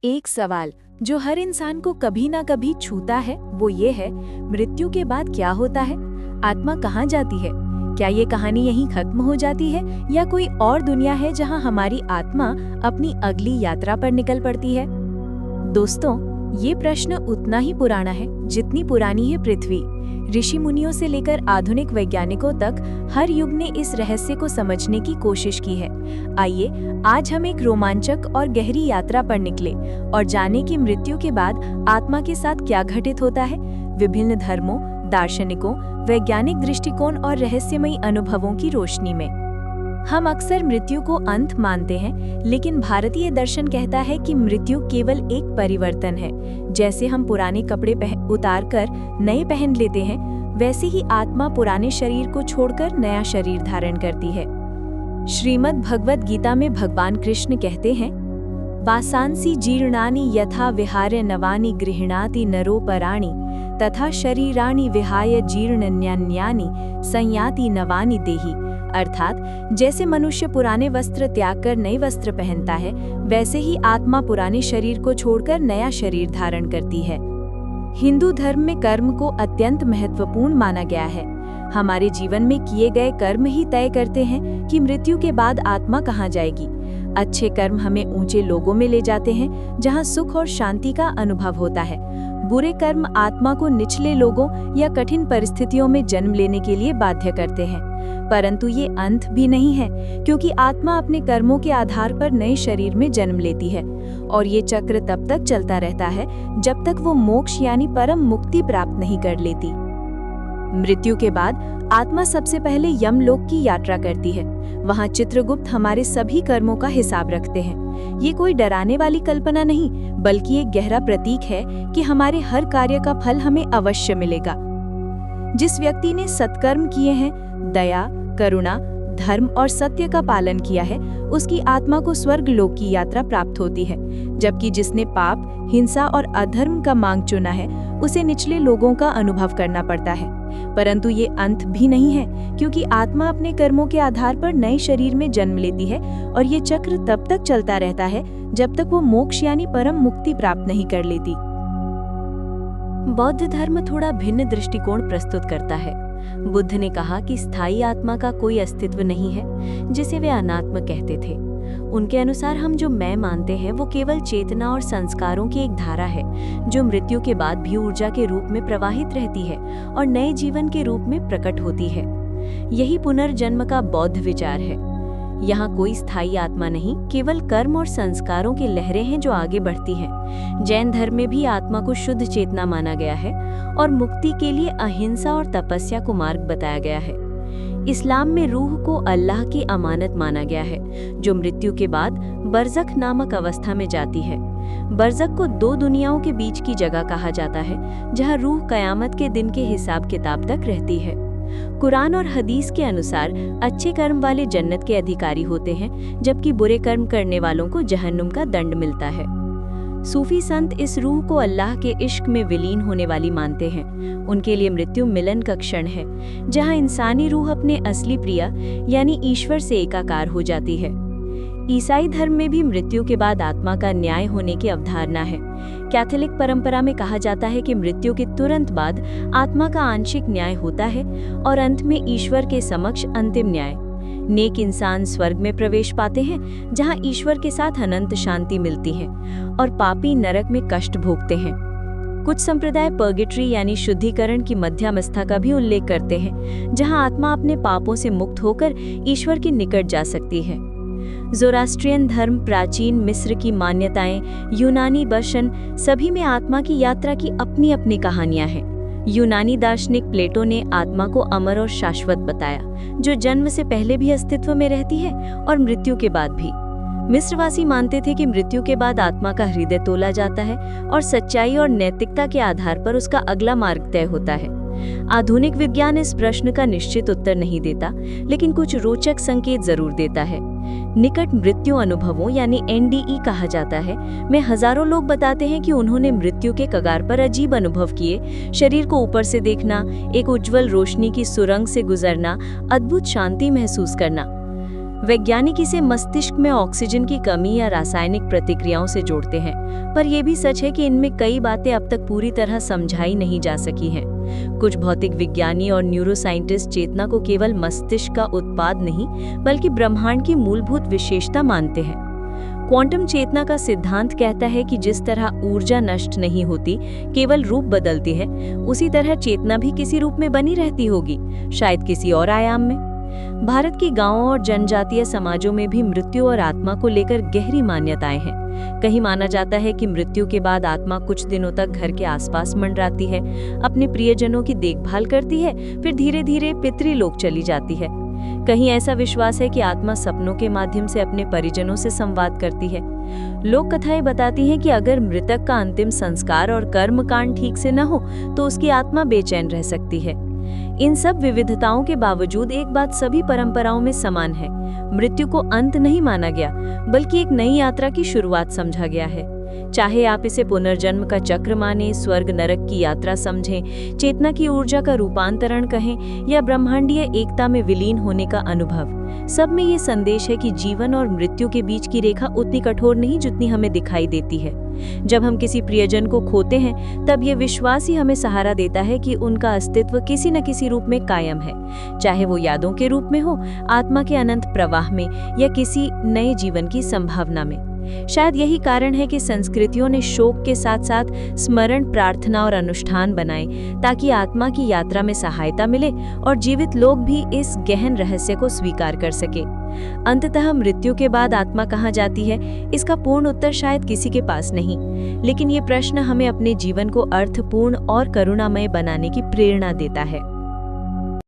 एक सवाल जो हर इंसान को कभी ना कभी छूता है वो ये है, मृत्यु के बाद क्या होता है? आत्मा कहाँ जाती है? क्या ये कहानी यहीं खत्म हो जाती है या कोई और दुनिया है जहाँ हमारी आत्मा अपनी अगली यात्रा पर निकल पड़ती है? दोस्तों, ये प्रश्न उतना ही पुराना है जितनी पुरानी है पृथ्वी। ऋषि मुनियों से लेकर आधुनिक वैज्ञानिकों तक हर युग ने इस रहस्य को समझने की कोशिश की है। आइए आज हम एक रोमांचक और गहरी यात्रा पर निकले और जाने कि मृत्यु के बाद आत्मा के साथ क्या घटित होता है। विभिन्न धर्मों, दार्शनिकों, वैज्ञानिक दृष्टिकोण और रहस्यमयी अनुभवों की रोशनी में हम अक्सर मृत्यु को अंत मानते हैं, लेकिन भारतीय दर्शन कहता है कि मृत्यु केवल एक परिवर्तन है। जैसे हम पुराने कपड़े उतार कर नए पहन लेते हैं, वैसे ही आत्मा पुराने शरीर को छोड़कर नया शरीर धारण करती है। श्रीमद् भगवद गीता में भगवान कृष्ण कहते हैं, वासांसि जीर्णानि यथा विहाय नवानि गृह्णाति नरो पराणि तथा शरीराणि विहाय जीर्णन्यान्यानि संयाति नवानि देहि। अर्थात जैसे मनुष्य पुराने वस्त्र त्याग कर नए वस्त्र पहनता है, वैसे ही आत्मा पुराने शरीर को छोड़कर नया शरीर धारण करती है। हिंदू धर्म में कर्म को अत्यंत महत्वपूर्ण माना गया है। हमारे जीवन में किए गए कर्म ही तय करते हैं कि मृत्यु के बाद आत्मा कहाँ जाएगी। अच्छे कर्म हमें ऊंचे लोगों में ले जाते हैं, जहाँ सुख और शांति का अनुभव होता है। बुरे कर्म आत्मा को निचले लोगों या कठिन परिस्थितियों में जन्म लेने के लिए बाध्य करते हैं। परंतु ये अंत भी नहीं है, क्योंकि आत्मा अपने कर्मों के आधार पर नए शरीर में जन्म लेती है और ये चक्र तब तक चलता रहता है जब तक वो मोक्ष यानी परम मुक्ति प्राप्त नहीं कर लेती। मृत्यु के बाद आत्मा सबसे पहले यमलोक की यात्रा करती है। वहाँ चित्रगुप्त हमारे सभी कर्मों का हिसाब रखते हैं। ये कोई डराने वाली कल्पना नहीं, बल्कि एक गहरा प्रतीक है कि हमारे हर कार्य का फल हमें अवश्य मिलेगा। जिस व्यक्ति ने सत्कर्म किए हैं, दया, करुणा, धर्म और सत्य का पालन किया है, उसकी आत्मा को स्वर्ग लोक की यात्रा प्राप्त होती है, जबकि जिसने पाप, हिंसा और अधर्म का मार्ग चुना है, उसे निचले लोगों का अनुभव करना पड़ता है। परंतु ये अंत भी नहीं है, क्योंकि आत्मा अपने कर्मों के आधार पर नए शरीर में जन्म लेती है और ये चक्र तब तक चलता रहता है जब तक वो मोक्ष यानी परम मुक्ति प्राप्त नहीं कर लेती। बौद्ध धर्म थोड़ा भिन्न दृष्टिकोण प्रस्तुत करता है। बुद्ध ने कहा कि स्थायी आत्मा का कोई अस्तित्व नहीं है, जिसे वे अनात्म कहते थे। उनके अनुसार हम जो मैं मानते हैं वो केवल चेतना और संस्कारों की एक धारा है, जो मृत्यु के बाद भी ऊर्जा के रूप में प्रवाहित रहती है और नए जीवन के रूप में प्रकट होती है। यही पुनर्जन्म का बौद्ध विचार है। यहाँ कोई स्थायी आत्मा नहीं, केवल कर्म और संस्कारों की लहरें हैं जो आगे बढ़ती हैं। जैन धर्म में भी आत्मा को शुद्ध चेतना माना गया है और मुक्ति के लिए अहिंसा और तपस्या को मार्ग बताया गया है। इस्लाम में रूह को अल्लाह की अमानत माना गया है, जो मृत्यु के बाद बरज़ख नामक अवस्था में जाती है। बरज़ख को दो दुनियाओं के बीच की जगह कहा जाता है, जहाँ रूह कयामत के दिन के हिसाब किताब तक रहती है। कुरान और हदीस के अनुसार अच्छे कर्म वाले जन्नत के अधिकारी होते हैं, जबकि बुरे कर्म करने वालों को जहन्नुम का दंड मिलता है। सूफी संत इस रूह को अल्लाह के इश्क में विलीन होने वाली मानते हैं। उनके लिए मृत्यु मिलन का क्षण है, जहां इंसानी रूह अपने असली प्रिय यानी ईश्वर से एकाकार हो जाती है। ईसाई धर्म में भी मृत्यु के बाद आत्मा का न्याय होने की अवधारणा है। कैथोलिक परंपरा में कहा जाता है कि मृत्यु के तुरंत बाद आत्मा का आंशिक न्याय होता है और अंत में ईश्वर के समक्ष अंतिम न्याय। नेक इंसान स्वर्ग में प्रवेश पाते हैं, जहां ईश्वर के साथ अनंत शांति मिलती है, और पापी नरक में कष्ट भोगते हैं। कुछ संप्रदाय पर्गेटरी यानी शुद्धिकरण की मध्यावस्था का भी उल्लेख करते हैं, जहां आत्मा अपने पापों से मुक्त होकर ईश्वर के निकट जा सकती है। ज़ोरास्ट्रियन धर्म, प्राचीन मिस्र की मान्यताएं, यूनानी दर्शन, सभी में आत्मा की यात्रा की अपनी अपनी कहानियां हैं। यूनानी दार्शनिक प्लेटो ने आत्मा को अमर और शाश्वत बताया, जो जन्म से पहले भी अस्तित्व में रहती है और मृत्यु के बाद भी। मिस्रवासी मानते थे कि मृत्यु के बाद आत्मा का हृदय तोला जाता है और सच्चाई और नैतिकता के आधार पर उसका अगला मार्ग तय होता है। आधुनिक विज्ञान इस प्रश्न का निश्चित उत्तर नहीं देता, लेकिन कुछ रोचक संकेत जरूर देता है। निकट मृत्यु अनुभवों यानी NDE कहा जाता है में हजारों लोग बताते हैं कि उन्होंने मृत्यु के कगार पर अजीब अनुभव किए। शरीर को ऊपर से देखना, एक उज्जवल रोशनी की सुरंग से गुजरना, अद्भुत शांति महसूस करना। वैज्ञानिक इसे मस्तिष्क में ऑक्सीजन की कमी या रासायनिक प्रतिक्रियाओं से जोड़ते हैं, पर यह भी सच है कि इनमें कई बातें अब तक पूरी तरह समझाई नहीं जा सकी हैं। कुछ भौतिक विज्ञानी और न्यूरोसाइंटिस्ट चेतना को केवल मस्तिष्क का उत्पाद नहीं, बल्कि ब्रह्मांड की मूलभूत विशेषता मानते हैं। क्वांटम चेतना का सिद्धांत कहता है कि जिस तरह ऊर्जा नष्ट नहीं होती, केवल रूप बदलती है, उसी तरह चेतना भी किसी रूप में बनी रहती होगी, शायद किसी और आयाम में। भारत के गांवों और जनजातीय समाजों में भी मृत्यु और आत्मा को लेकर गहरी मान्यताएं हैं। कहीं माना जाता है कि मृत्यु के बाद आत्मा कुछ दिनों तक घर के आसपास मंडराती है, अपने प्रियजनों की देखभाल करती है, फिर धीरे धीरे पितृलोक चली जाती है। कहीं ऐसा विश्वास है कि आत्मा सपनों के माध्यम से अपने परिजनों से संवाद करती है। लोक कथाएं बताती हैं कि अगर मृतक का अंतिम संस्कार और कर्मकांड ठीक से न हो तो उसकी आत्मा बेचैन रह सकती है। इन सब विविधताओं के बावजूद एक बात सभी परंपराओं में समान है, मृत्यु को अंत नहीं माना गया, बल्कि एक नई यात्रा की शुरुआत समझा गया है। चाहे आप इसे पुनर्जन्म का चक्र माने, स्वर्ग नरक की यात्रा समझें, चेतना की ऊर्जा का रूपांतरण कहें, या ब्रह्मांडीय एकता में विलीन होने का अनुभव, सब में ये संदेश है कि जीवन और मृत्यु के बीच की रेखा उतनी कठोर नहीं जितनी हमें दिखाई देती है। जब हम किसी प्रियजन को खोते हैं, तब ये विश्वास ही हमें सहारा देता है कि उनका अस्तित्व किसी न किसी रूप में कायम है, चाहे वो यादों के रूप में हो, आत्मा के अनंत प्रवाह में, या किसी नए जीवन की संभावना में। शायद यही कारण है कि संस्कृतियों ने शोक के साथ साथ स्मरण, प्रार्थना और अनुष्ठान बनाए, ताकि आत्मा की यात्रा में सहायता मिले और जीवित लोग भी इस गहन रहस्य को स्वीकार कर सके। अंततः मृत्यु के बाद आत्मा कहाँ जाती है, इसका पूर्ण उत्तर शायद किसी के पास नहीं, लेकिन ये प्रश्न हमें अपने जीवन को अर्थपूर्ण और करुणामय बनाने की प्रेरणा देता है।